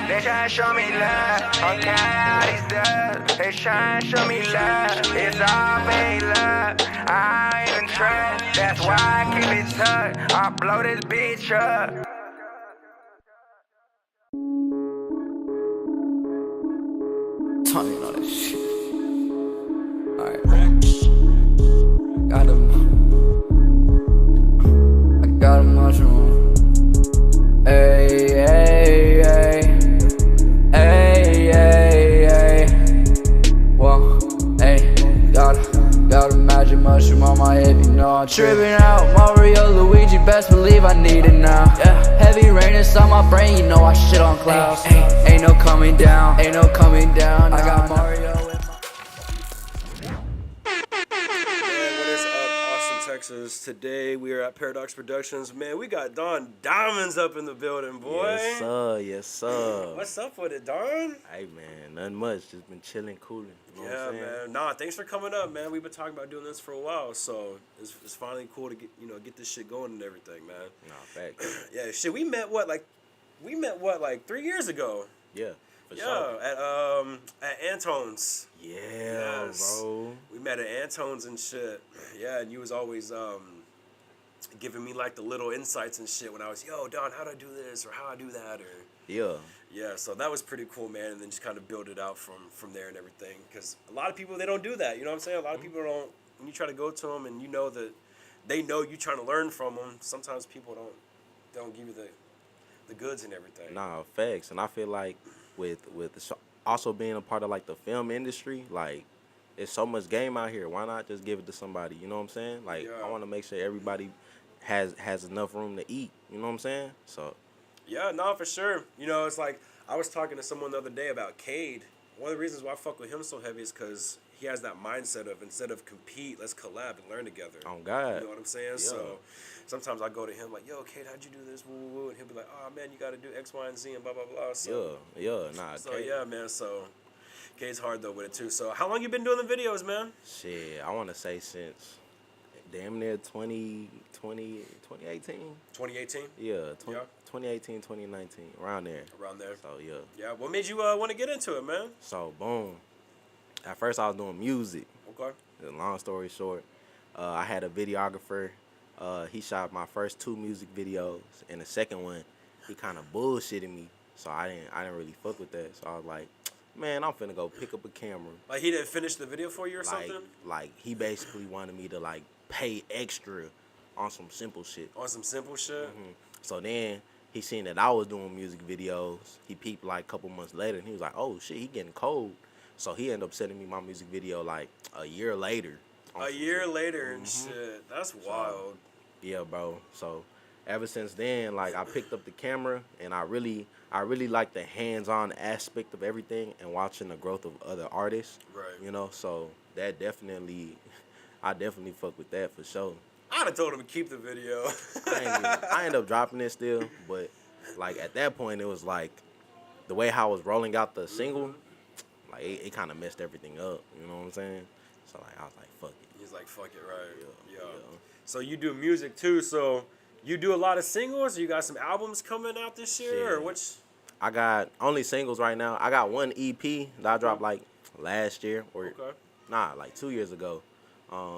They try to show me love. Okay, all these thugs. They try to show me love. It's all fake love. I ain't even try. That's why I keep it tucked. I blow this bitch up. Tony and all that shit. Alright. Got him. I got a mushroom. Hey, hey, hey. Hey, hey, hey. Whoa, hey. Got a magic mushroom on my hip, you know I'm tripping out. Mario, Luigi, best believe I need it now. Yeah. Heavy rain inside my brain, you know I shit on clouds. Ain't no coming down, ain't no coming down. I got Mario in my... What is up, Austin, Texas? Today we are at Paradox Productions. Man, we got Don Diamonds up in the building, boy. Yes, sir. Yes, sir. What's up with it, Don? Hey, man, nothing much. Just been chilling, cooling. You know Yeah, what I'm saying? man. Nah, thanks for coming up, man. We've been talking about doing this for a while, so it's finally cool to get this shit going and everything, man. Nah, facts. Yeah, shit. We met what, like 3 years ago? Yeah, for Yeah, sure. at Antone's. Yeah, Yes. bro. We met at Antone's and shit. Yeah, and you was always giving me like the little insights and shit when I was, yo, Don, how do I do this or how I do that or Yeah. so that was pretty cool, man. And then just kind of build it out from there and everything. Because a lot of people, they don't do that. You know what I'm saying? A lot of people don't. When you try to go to them and you know that they know you trying to learn from them, sometimes people don't give you the goods and everything. Nah, facts. And I feel like with also being a part of like the film industry, like there's so much game out here. Why not just give it to somebody? You know what I'm saying? Like Yeah. I want to make sure everybody has enough room to eat. You know what I'm saying? So Yeah, no, for sure. You know, it's like I was talking to someone the other day about Cade. One of the reasons why I fuck with him so heavy is because he has that mindset of instead of compete, let's collab and learn together. on God. You know what I'm saying? Yeah. So sometimes I go to him like, yo, Cade, how'd you do this? Woo, woo, woo. And he'll be like, oh, man, you got to do X, Y, and Z and blah, blah, blah. So, Nah. so Kate. yeah, man. So Cade's hard, though, with it, too. So how long you been doing the videos, man? Shit, I want to say since damn near 2018. 2018? Yeah, Yeah. 2018, 2019, around there. Around there. So, yeah. Yeah. What made you want to get into it, man? So, boom. At first, I was doing music. Okay. Long story short, I had a videographer. He shot my first 2 music videos, and the second one, he kind of bullshitted me. So I didn't really fuck with that. So I was like, man, I'm finna go pick up a camera. Like, he didn't finish the video for you or something? Like he basically wanted me to like pay extra on some simple shit. On some simple shit? Mm-hmm. So then he seen that I was doing music videos. He peeped like a couple months later, and he was like, oh shit, he getting cold. So he ended up sending me my music video like a year later. A year later and shit. That's wild. Yeah, bro. So ever since then, like I picked up the camera, and I really like the hands-on aspect of everything and watching the growth of other artists. Right. You know, so that I definitely fuck with that for sure. I'd have told him to keep the video. I ended up dropping it still, but like at that point, it was like the way how I was rolling out the single, like it kind of messed everything up. You know what I'm saying? So like I was like, fuck it. He's like, fuck it, right? Yeah. So you do music too, so you do a lot of singles, or you got some albums coming out this year, or Shit. which? I got only singles right now. I got one EP that I dropped like last year or like 2 years ago.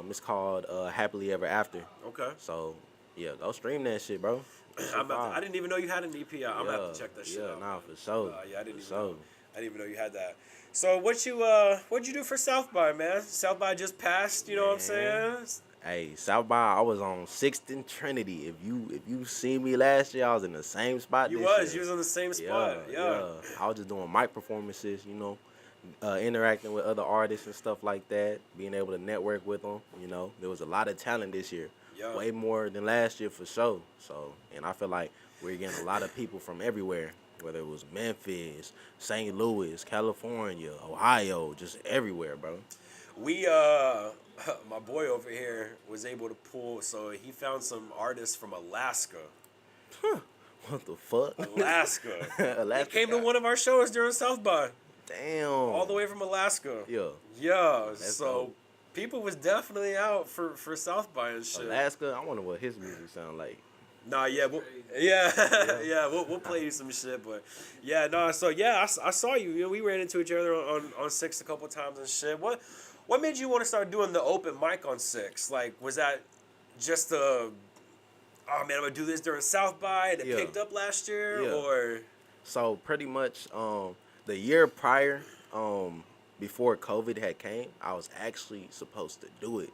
It's called Happily Ever After. Okay. So yeah, go stream that shit, bro. I didn't even know you had an EP out. I'm gonna have to check that shit out. Yeah, nah, for sure. Yeah, I didn't for even know. sure. I didn't even know you had that. So what'd you do for South by, man? South by just passed. You know what I'm saying? Hey, South by, I was on 6th and Trinity. If you see me last year, I was in the same spot. You this year. was on the same spot. Yeah. I was just doing mic performances, you know, interacting with other artists and stuff like that, being able to network with them. You know, there was a lot of talent this year, way more than last year for sure. So, and I feel like we're getting a lot of people from everywhere, whether it was Memphis, St. Louis, California, Ohio, just everywhere, bro. We my boy over here was able to pull, so he found some artists from Alaska. What the fuck? Alaska. Alaska He came to one of our shows during South by. Damn. All the way from Alaska. Yeah. Yeah. That's So dope. people was definitely out for South by and shit. Alaska, I wonder what his music sound like. Nah, yeah, yeah, we'll play you some shit, but yeah, no, so yeah, I saw you. You know, we ran into each other on Six a couple times and shit. What made you want to start doing the open mic on Six? Like, was that just a, oh man, I'm gonna do this during South by and it Yeah. picked up last year, Yeah. or So pretty much the year prior, before COVID had came, I was actually supposed to do it.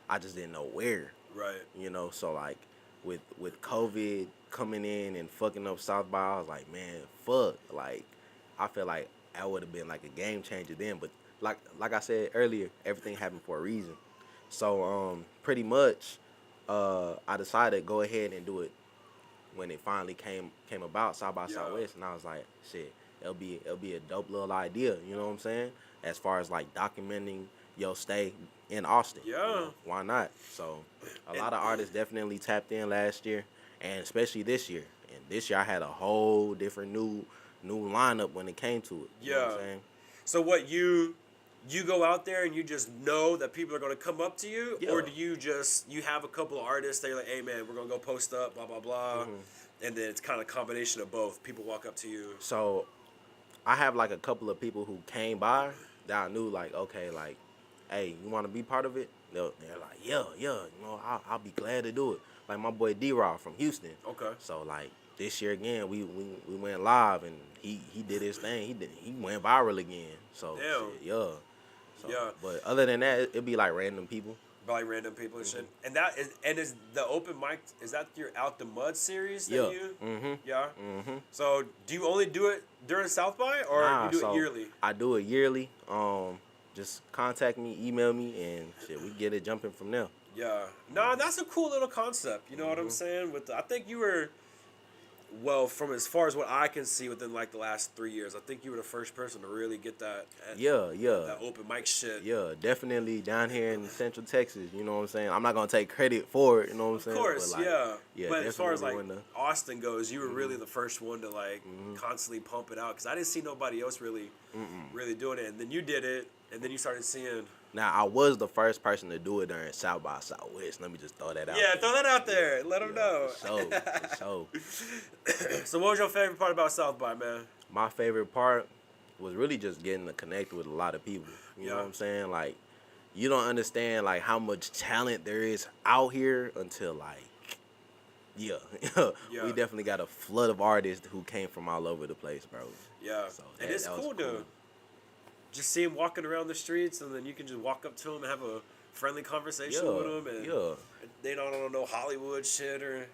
I just didn't know where. right? You know, so like with COVID coming in and fucking up South by, I was like, man, fuck. Like, I feel like that would have been like a game changer then. But like I said earlier, everything happened for a reason. So pretty much, I decided to go ahead and do it when it finally came about, South by Yeah. Southwest, and I was like, shit, it'll be a dope little idea. You know what I'm saying? As far as like documenting your stay in Austin. Yeah. You know, why not? So a lot of artists definitely tapped in last year, and especially this year. And this year I had a whole different new lineup when it came to it. You know what I'm Yeah. saying? So what you go out there and you just know that people are gonna come up to you, Yeah. or do you have a couple of artists that you're like, hey man, we're gonna go post up, blah blah blah, and then it's kind of a combination of both. People walk up to you. So I have like a couple of people who came by that I knew like, okay, like, hey, you want to be part of it? They're like, yeah, you know, I'll be glad to do it. Like my boy D-Raw from Houston. Okay. So like this year again, we went live and he did his thing. He went viral again. So Damn. shit, yeah. So, Yeah. But other than that, it'd be like random people. Probably random people and shit. And is the open mic, is that your Out the Mud series that Yeah. you? Mm-hmm. Yeah. Mm-hmm. So do you only do it during South by, or Nah, you do so it yearly? I do it yearly. Just contact me, email me, and shit, we get it jumping from there. Yeah. No, that's a cool little concept. You know what I'm saying? I think you were, well, from as far as what I can see within like the last 3 years, I think you were the first person to really get that. Yeah. That open mic shit. Yeah, definitely down here in Central Texas. You know what I'm saying? I'm not gonna take credit for it. You know what I'm Of saying? course, But, like, yeah. But as far as like definitely when Austin goes, you were really the first one to like constantly pump it out, because I didn't see nobody else really doing it, and then you did it, and then you started seeing. Now I was the first person to do it during South by Southwest. Let me just throw that out. Yeah, there. throw that out there. Let them know. For sure. So, what was your favorite part about South by, man? My favorite part was really just getting to connect with a lot of people. You know Yeah. what I'm saying? Like, you don't understand like how much talent there is out here until like, yeah. Yeah. We definitely got a flood of artists who came from all over the place, bro. Yeah, So and that- it's that was cool to just see him walking around the streets, and then you can just walk up to him and have a friendly conversation with him, and they don't know Hollywood shit or.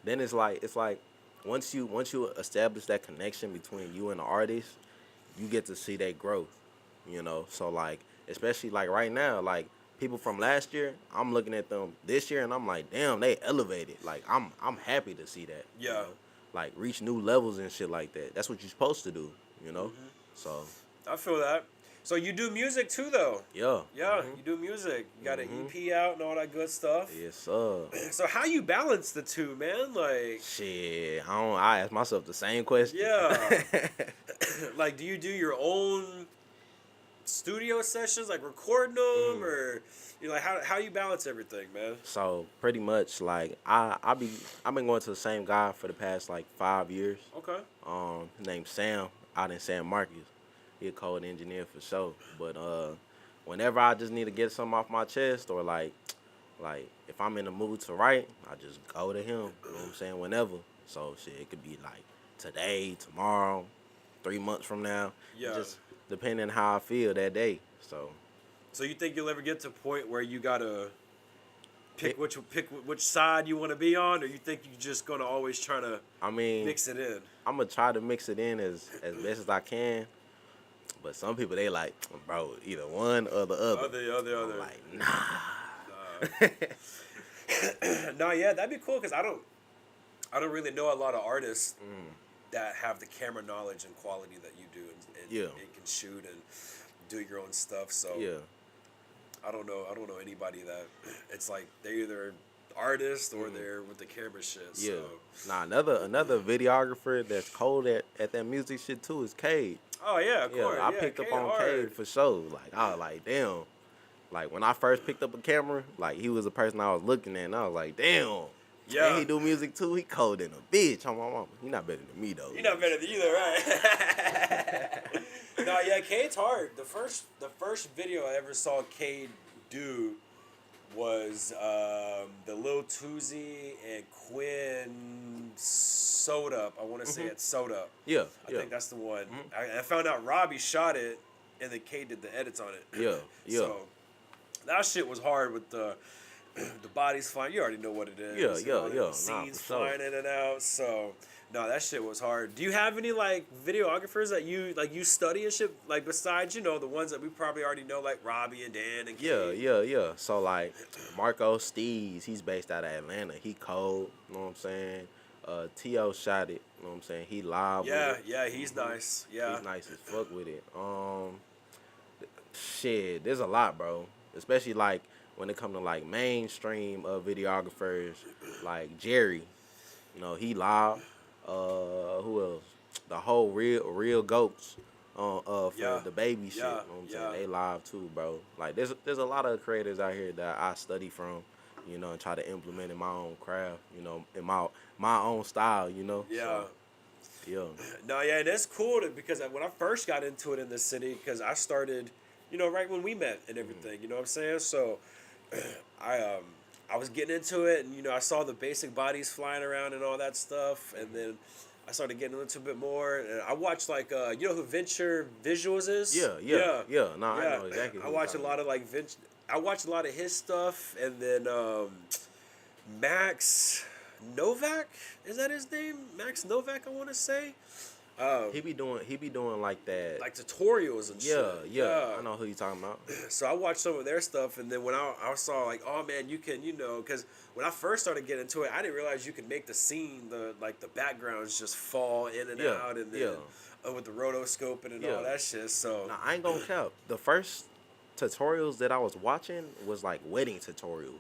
Then it's like once you establish that connection between you and the artist, you get to see their growth, you know. So like, especially like right now, like people from last year, I'm looking at them this year and I'm like, damn, they elevated. Like I'm happy to see that. Yeah. You know? Like reach new levels and shit like that. That's what you're supposed to do, you know. So I feel that. So you do music too, though. yeah. Yeah, you do music. You got an EP out and all that good stuff. Yes, sir. So how you balance the two, man? Like, Shit, I ask myself the same question. yeah. Like, do you do your own studio sessions, like recording them, or you know, like how you balance everything, man? So pretty much like I've been going to the same guy for the past like 5 years. Okay. His name's Sam out in San Marcos. He a code engineer for sure. But whenever I just need to get something off my chest, or like if I'm in the mood to write, I just go to him. You know what I'm saying? Whenever. So shit, it could be like today, tomorrow, 3 months from now. Yeah. Just depending on how I feel that day. So you think you'll ever get to a point where you gotta pick which side you want to be on, or you think you're just gonna always try to mix it in? I'm gonna try to mix it in as best as I can. But some people, they like, bro, either one or the other. Other. I'm like, nah. No, yeah, that'd be cool, because I don't really know a lot of artists that have the camera knowledge and quality that you do, and can shoot and do your own stuff. So Yeah. I don't know anybody that it's like they're either artists or they're with the camera shit. Yeah. So. Nah, another videographer that's cold at that music shit too is Cade. Oh yeah, of course. I picked up on Cade for sure. Like I was like, damn. Like when I first picked up a camera, like he was the person I was looking at, and I was like, damn. Yeah. And he do music too. He cold in a bitch on my mama. He not better than me though. You're not better than either, right? No, yeah, Cade's hard. The first video I ever saw Cade do was the Lil Tuzi and Quinn Soda. I want to say it's Soda. Yeah, I think that's the one. I found out Robbie shot it, and then Cade did the edits on it. Yeah, yeah. So that shit was hard with the bodies flying. You already know what it is. Yeah, and all yeah. the scenes for sure. flying in and out. So no, that shit was hard. Do you have any like videographers that you study and shit, like besides the ones that we probably already know, like Robbie and Dan and Cade? Yeah. So like Marco Steez, he's based out of Atlanta. He cold, you know what I'm saying? T.O. shot it, you know what I'm saying? He live with it. Yeah, he's nice. Yeah. He's nice as fuck with it. Shit, there's a lot, bro. Especially like when it come to like mainstream videographers, like Jerry, he live. Who else? The whole real goats for the baby shit. You know what I'm saying? They live too, bro. Like there's a lot of creators out here that I study from, and try to implement in my own craft, in my own style, Yeah. So, yeah. No, yeah, and that's cool because when I first got into it in the city, because I started, right when we met and everything, you know what I'm saying? So I was getting into it, and I saw the basic bodies flying around and all that stuff, and then I started getting into it a bit more. And I watched like you know who Venture Visuals is? Yeah. No, I know exactly. I watch a lot of like I watched a lot of his stuff, and then Max Novak, is that his name? Max Novak, I want to say. He be doing like that, like tutorials and shit. Yeah. I know who you talking about. So I watched some of their stuff, and then when I saw like, oh man, you can, because when I first started getting into it, I didn't realize you could make the scene, the backgrounds just fall in and out, and then with the rotoscoping and all that shit. So now, I ain't gonna cap. The first tutorials that I was watching was like wedding tutorials.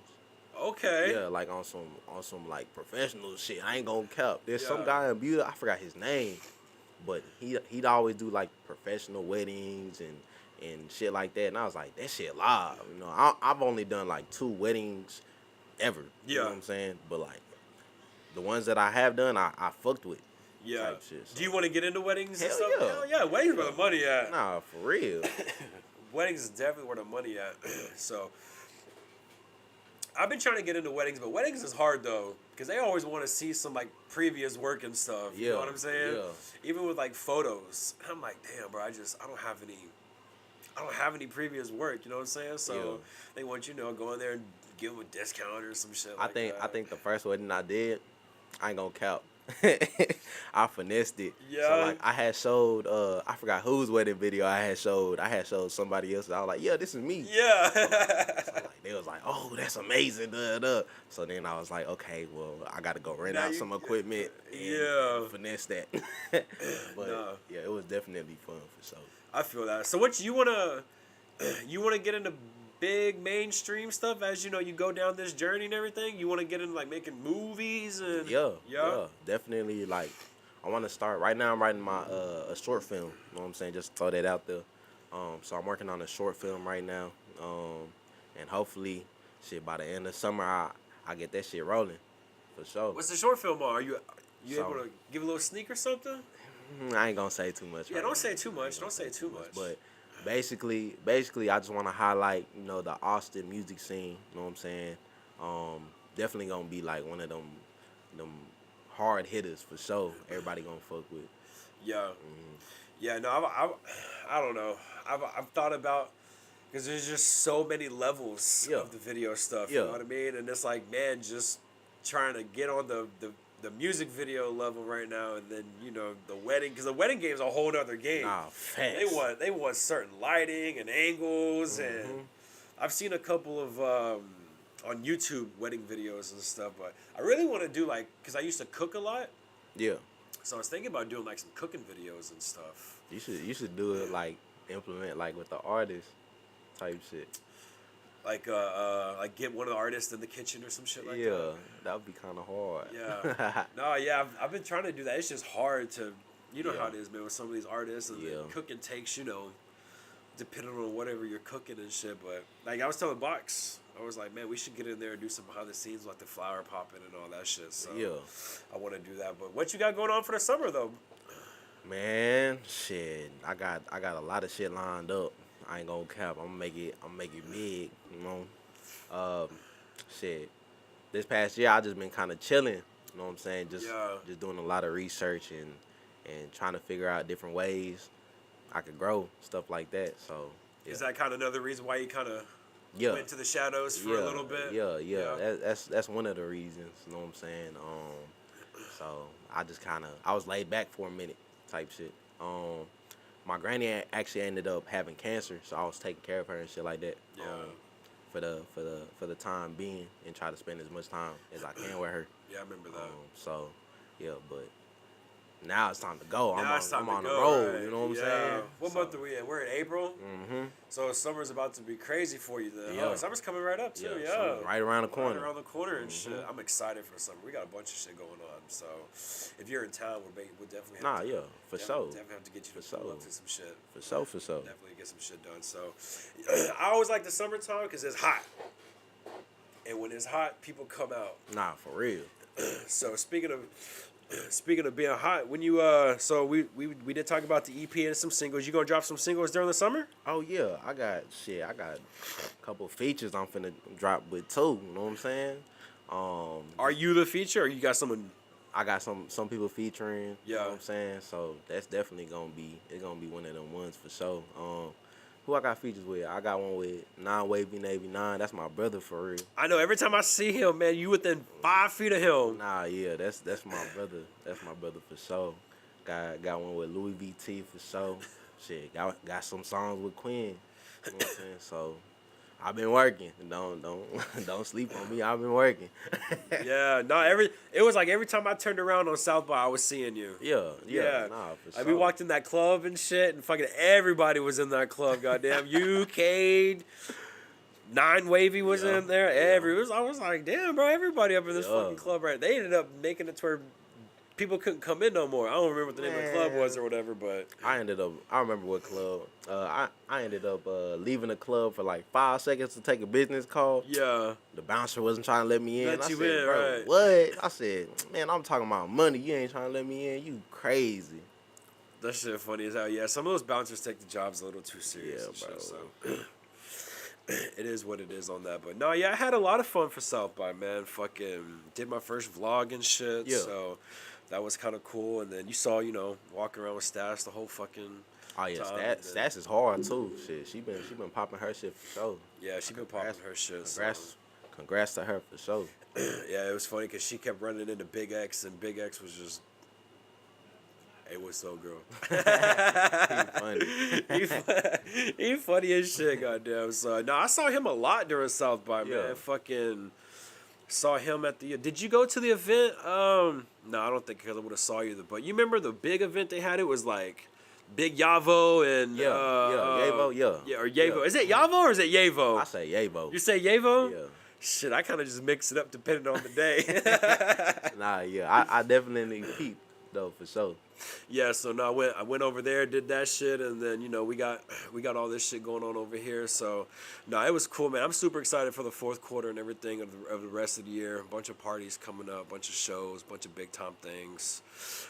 Okay. Yeah, like on some like professional shit. I ain't gonna cap. There's some guy in Buda, I forgot his name. But he'd always do like professional weddings and shit like that, and I was like, that shit live. I've only done like 2 weddings ever. You know what I'm saying? But like the ones that I have done, I fucked with. Yeah. Type shit, so. Do you want to get into weddings and Hell stuff? yeah. Hell yeah. Weddings where the money at. Nah, for real. Weddings is definitely where the money at. So I've been trying to get into weddings, but weddings is hard though, because they always want to see some like previous work and stuff. You know what I'm saying? Yeah. Even with like photos, I'm like, damn, bro, I don't have any previous work. You know what I'm saying? So they want go in there and give them a discount or some shit. I think the first wedding I did, I ain't gonna cap. I finessed it. Yeah. So like I had showed I forgot whose wedding video I had showed somebody else. I was like, yeah, this is me. Yeah. So like they was like, oh, that's amazing. So then I was like, okay, well, I gotta go rent out some equipment and finesse that. But yeah, it was definitely fun for sure. I feel that. So what you wanna get into big mainstream stuff as you go down this journey and everything? You want to get into like making movies and yeah, definitely. Like I want to start right now. I'm writing my a short film. You know what I'm saying? Just throw that out there. So I'm working on a short film right now. And hopefully, shit, by the end of summer, I get that shit rolling for sure. What's the short film on? Are you able to give a little sneak or something? I ain't gonna say too much. Yeah, don't say too much. Don't say too much. But basically, I just want to highlight, the Austin music scene. You know what I'm saying? Definitely gonna be like one of them hard hitters for sure. Everybody gonna fuck with. Yeah. Mm-hmm. Yeah. No, I don't know. I've thought about, because there's just so many levels of the video stuff. You know what I mean? And it's like, man, just trying to get on the music video level right now, and then the wedding, because the wedding game is a whole other game. Nah, facts. They want certain lighting and angles, and I've seen a couple of on YouTube wedding videos and stuff, but I really want to do like, because I used to cook a lot. Yeah. So I was thinking about doing like some cooking videos and stuff. You should do it like implement like with the artist type shit. Like get one of the artists in the kitchen or some shit like that. Yeah, that would be kind of hard. Yeah. No, yeah, I've been trying to do that. It's just hard to, how it is, man, with some of these artists, and then cooking takes, depending on whatever you're cooking and shit. But like I was telling Box, I was like, man, we should get in there and do some behind the scenes, like the flower popping and all that shit. So Yeah. I want to do that. But what you got going on for the summer though? Man, shit. I got a lot of shit lined up. I ain't gonna cap. I'm gonna make it big, you know. Shit. This past year I just been kinda chilling, you know what I'm saying? Just doing a lot of research and trying to figure out different ways I could grow, stuff like that. So Is that kind of another reason why you kind of went to the shadows for a little bit? Yeah. That's one of the reasons, you know what I'm saying? So I was laid back for a minute type shit. My granny actually ended up having cancer, so I was taking care of her and shit like that. Yeah. For the time being, and try to spend as much time as I can with her. Yeah, I remember that. So yeah, but now it's time to go. Now I'm on the road. Right? You know what I'm saying? What month are we in? We're in April. Mm-hmm. So summer's about to be crazy for you. Then. Yeah. Summer's coming right up too. Yeah. Summer's right around the corner. Right around the corner and shit. I'm excited for the summer. We got a bunch of shit going on. So if you're in town, we'll definitely have to. For sure. Definitely have to get you to pull up to some shit. For sure. Definitely get some shit done. So I always like the summertime because it's hot. And when it's hot, people come out. Nah, for real. So speaking of being hot, when you so we did talk about the EP and some singles. You gonna drop some singles during the summer? Oh yeah, I got a couple features I'm finna drop with too. You know what I'm saying? Are you the feature, or you got someone? I got some people featuring. Yeah. You know what I'm saying? So that's definitely gonna be one of them ones for sure. Who I got features with? I got one with Wavy Navy 9. That's my brother for real. I know. Every time I see him, man, you within 5 feet of him. Nah, yeah, that's my brother. That's my brother for sure. Got one with Louis VT for sure. Shit, got some songs with Queen. You know what I'm saying? So I've been working. Don't sleep on me. I've been working. Yeah, no, it was like every time I turned around on South by, I was seeing you. Yeah. Nah, for sure. We walked in that club and shit, and fucking everybody was in that club. Goddamn, you, Cade, 9 Wavy was in there. I was like, damn, bro, everybody up in this fucking club, right? They ended up making it to where people couldn't come in no more. I don't remember what the name of the club was or whatever, but I remember what club. I ended up leaving the club for like 5 seconds to take a business call. Yeah. The bouncer wasn't trying to let me in. Let I you said, in, bro, right. what? I said, man, I'm talking about money. You ain't trying to let me in. You crazy. That shit funny as hell. Yeah, some of those bouncers take the jobs a little too serious. Yeah, and bro. shit, so. It is what it is on that. But no, yeah, I had a lot of fun for South by, man. Fucking did my first vlog and shit. Yeah. So that was kind of cool. And then you saw, walking around with Stas the whole fucking Oh yeah, time. Stats is hard too. Shit, she been popping her shit for sure. Yeah, she been popping her shit. Congrats to her for sure. Yeah, it was funny because she kept running into Big X, and Big X was just, hey, what's up, girl? He funny. He funny as shit, goddamn. So, no, I saw him a lot during South by, man. Yeah. Fucking saw him at the. Did you go to the event? No, I don't think because I would have saw you. But you remember the big event they had? It was like Big Yavo and Yavo, yeah, or Yavo. Yeah. Is it Yavo or is it Yavo? I say Yavo. You say Yavo? Yeah. Shit, I kind of just mix it up depending on the day. Nah, yeah, I definitely peep though for sure. Yeah, so no, I went over there, did that shit, and then we got all this shit going on over here. So no, it was cool, man. I'm super excited for the fourth quarter and everything of the rest of the year. A bunch of parties coming up, a bunch of shows, a bunch of big time things.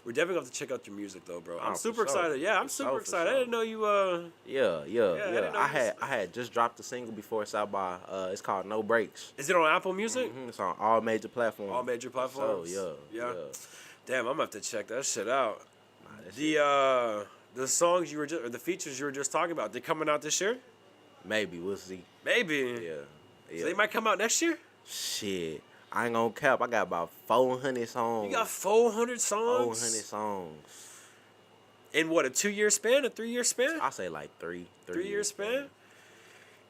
We're definitely going to check out your music though, bro. I'm super excited. Yeah, I'm super excited. I didn't know you. Yeah. I had just dropped a single before South by. It's called No Breaks. Is it on Apple Music? Mm-hmm. It's on all major platforms. All major platforms. So yeah. Damn, I'm gonna have to check that shit out. The songs you were just, or the features you were just talking about, they coming out this year? Maybe we'll see. Maybe. Yeah. So they might come out next year? Shit, I ain't gonna cap. I got about 400 songs. You got 400 songs? 400 songs. In what, a 2-year span, a 3-year span? I say like three. 3-year span?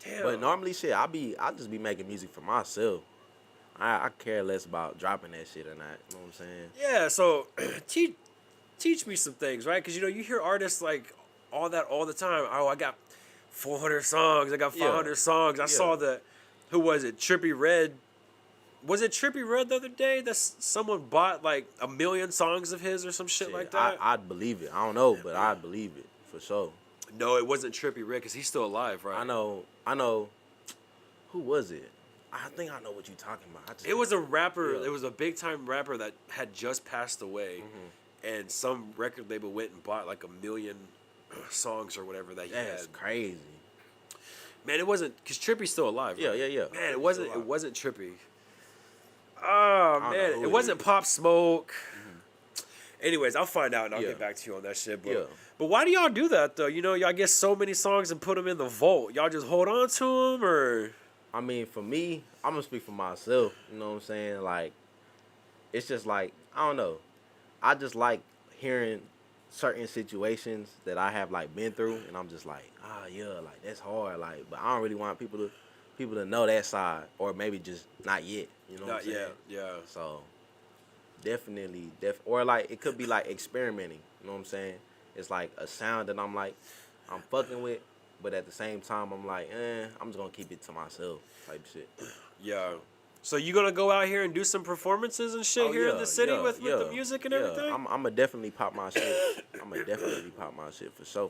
Damn. But normally, shit, I just be making music for myself. I care less about dropping that shit or not. You know what I'm saying? Yeah. So teach me some things, right? Because you hear artists like all that all the time. Oh, I got 400 songs. I got 500 songs. I saw that. Who was it? Trippie Redd. Was it Trippie Redd the other day that someone bought like 1 million songs of his or some shit like that? I'd believe it. I don't know, but I'd believe it for sure. No, it wasn't Trippie Redd because he's still alive, right? I know. Who was it? I think I know what you're talking about. It was a rapper. Yeah. It was a big time rapper that had just passed away, and some record label went and bought like 1 million songs or whatever that he That's had. crazy. Man, it wasn't because Trippy's still alive. Yeah, right? yeah, yeah. Man, it wasn't Trippy. Oh don't know man, who it it wasn't is. Pop Smoke. Anyways, I'll find out and I'll Yeah. get back to you on that shit. But, Yeah. but why do y'all do that though? You know, y'all get so many songs and put them in the vault. Y'all just hold on to them, or I mean, for me, I'm gonna speak for myself. You know what I'm saying? Like, it's just like I don't know. I just like hearing certain situations that I have like been through, and I'm just like, yeah, like that's hard. Like, but I don't really want people to know that side, or maybe just not yet. You know what I'm saying? yeah. So definitely, or like it could be like experimenting. You know what I'm saying? It's like a sound that I'm fucking with, but at the same time I'm like, I'm just gonna keep it to myself type shit. Yeah. So you gonna go out here and do some performances and shit here in the city with the music and everything? I'm gonna definitely pop my shit. I'm gonna definitely pop my shit for sure.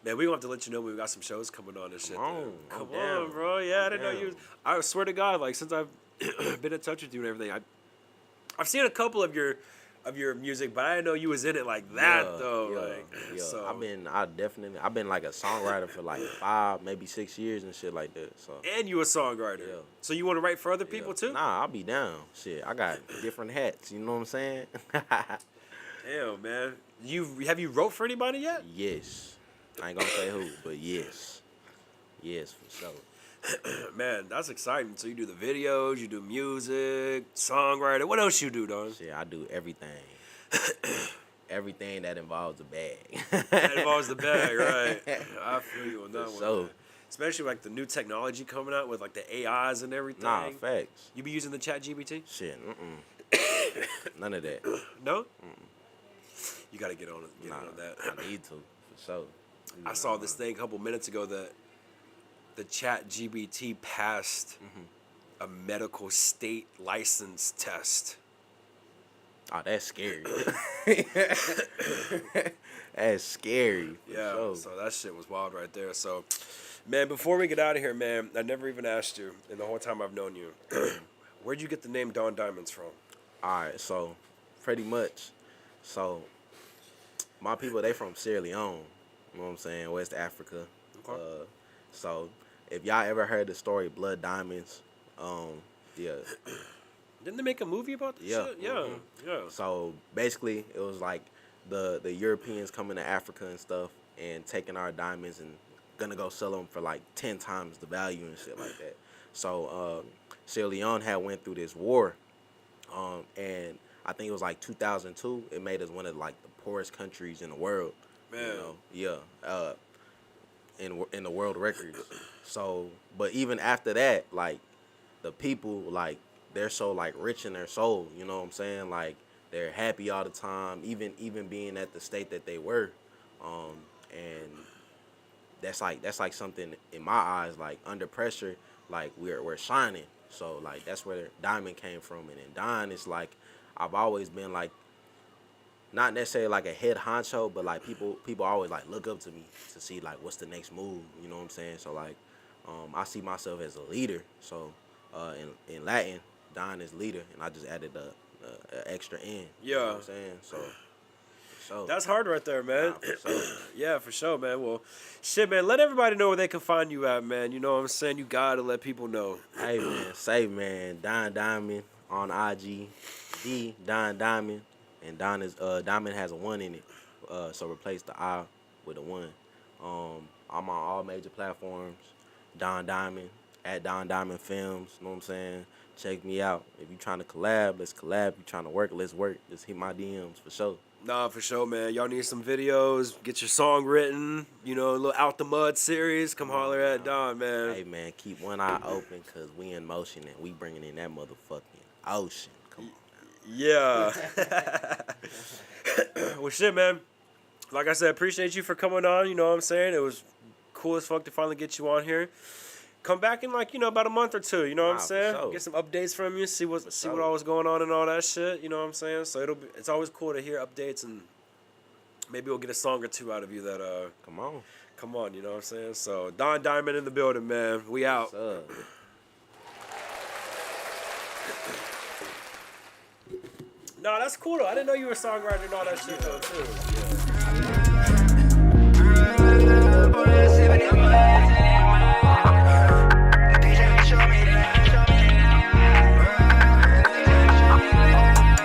Man, we gonna have to let you know when we got some shows coming on and shit. I'm Come down. on, bro. Yeah, I didn't know down. you. I swear to God, like since I've been in touch with you and everything, I've seen a couple of your music, but I didn't know you was in it like that though. Yeah. So I've been like a songwriter for like 5, maybe 6 years and shit like that. So and you a songwriter. Yeah. So you want to write for other people too? Nah, I'll be down. Shit, I got different hats. You know what I'm saying? Damn, man. Have you wrote for anybody yet? Yes. I ain't gonna say who, but yes. Yes, for sure. Man, that's exciting. So you do the videos, you do music, songwriter. What else you do, dog? Shit, I do everything. Everything that involves a bag. That involves the bag, right? I feel you on that For one. sure. Man. Especially like the new technology coming out with like the AIs and everything. Nah, facts. You be using the Chat GBT? Shit, none of that. No? You gotta get on it. Get Nah, on that. I need to, for sure. I saw this thing a couple minutes ago that the Chat GBT passed a medical state license test. Oh, that's scary. That's scary. For Yeah, sure. so that shit was wild right there. So, man, before we get out of here, man, I never even asked you in the whole time I've known you, where'd you get the name Don Diamonds from? All right, so pretty much, so my people, they from Sierra Leone. You know what I'm saying? West Africa. Okay. So if y'all ever heard the story Blood Diamonds, yeah. Didn't they make a movie about this Yeah. shit? Yeah, yeah. So basically, it was like the Europeans coming to Africa and stuff and taking our diamonds and gonna go sell them for like 10 times the value and shit like that. So Sierra Leone had went through this war, and I think it was like 2002. It made us one of like the poorest countries in the world. Man. You know? Yeah. In the world records. So, but even after that, like the people, like they're so like rich in their soul. You know what I'm saying? Like they're happy all the time, even being at the state that they were, and that's like something in my eyes, like under pressure, like we're shining. So like that's where Diamond came from, and then Don is like I've always been like not necessarily like a head honcho, but like people always like look up to me to see like what's the next move. You know what I'm saying? So like I see myself as a leader. So in Latin, Don is leader, and I just added the extra N. You know what I'm saying? So That's hard right there, man. Nah, for sure. Yeah, for sure, man. Well, shit, man. Let everybody know where they can find you at, man. You know what I'm saying? You gotta let people know. Hey man, say man, Don Diamond on IG, D Don Diamond, and Don is Diamond has a 1 in it, so replace the I with a 1. I'm on all major platforms. Don Diamond at Don Diamond Films. You know what I'm saying? Check me out. If you trying to collab, let's collab. If you trying to work, let's work. Just hit my DMs for sure. Nah, for sure, man. Y'all need some videos. Get your song written. You know, a little Out the Mud series. Come holler at Don, man. Hey man, keep one eye open because we in motion and we bringing in that motherfucking ocean. Come on. Yeah. Well, shit, man. Like I said, appreciate you for coming on. You know what I'm saying? It was cool as fuck to finally get you on here. Come back in like, you know, about a month or two. You know what I'm Nah, for saying? sure. Get some updates from you. See what sure. all was going on and all that shit. You know what I'm saying? So it's always cool to hear updates, and maybe we'll get a song or two out of you that Come on. come on. You know what I'm saying? So Don Diamond in the building, man. We out. What's up? No, that's cool though. I didn't know you were a songwriter and all that shit though too.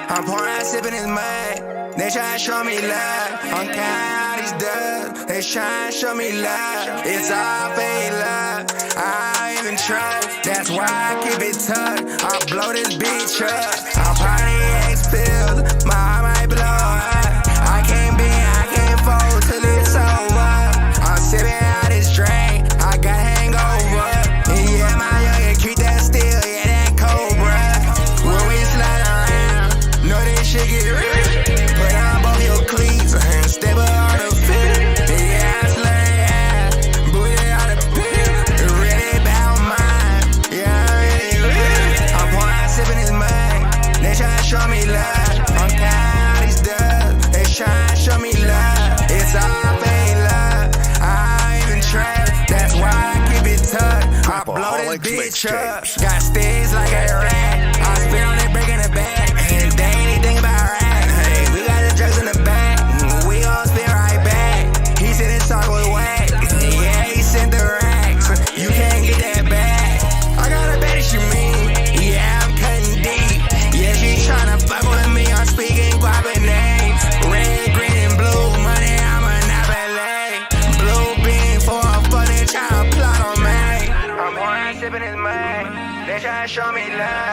I'm pouring, sipping his mud. They try to show me love. I'm counting all these dubs. They try to show me love. It's all fake love. I don't even trust. That's why I keep it tucked. I blow this bitch up. I'm party X-Pills. My heart might blow up. I can't fold till it's over. I'm sipping out this drink. I got hangover. And yeah, my youngin' keep that still. Yeah, that cobra. When we slide around, know this shit get rich. Put on both your cleats and step on the fit. Yeah, I slay, yeah. Booty on the pit. Really about mine. Yeah, really. I'm pouring, sipping this mud. They tryna show me love. I'm counting these dubs. They tryna show me love. It's all fake love. I don't even trust. That's why I keep it tucked. I blow this bitch up. Got sticks like a rat. I spit on it, breaking it back. And they ain't anything about rat. Hey, we got the drugs in the back. We gon' spit right back. He said his talk was whack. Yeah, he sent the racks. You can't get that back. I got a bet she mean. Yeah, I'm cutting deep. Yeah, she tryna fuck with me. I'm speaking guava names. Red, green, and blue. Money, I'm a Monopoly. Blue bean for a funny tryna plot on me. I'm pouring, sipping his mud. They tryna show me love.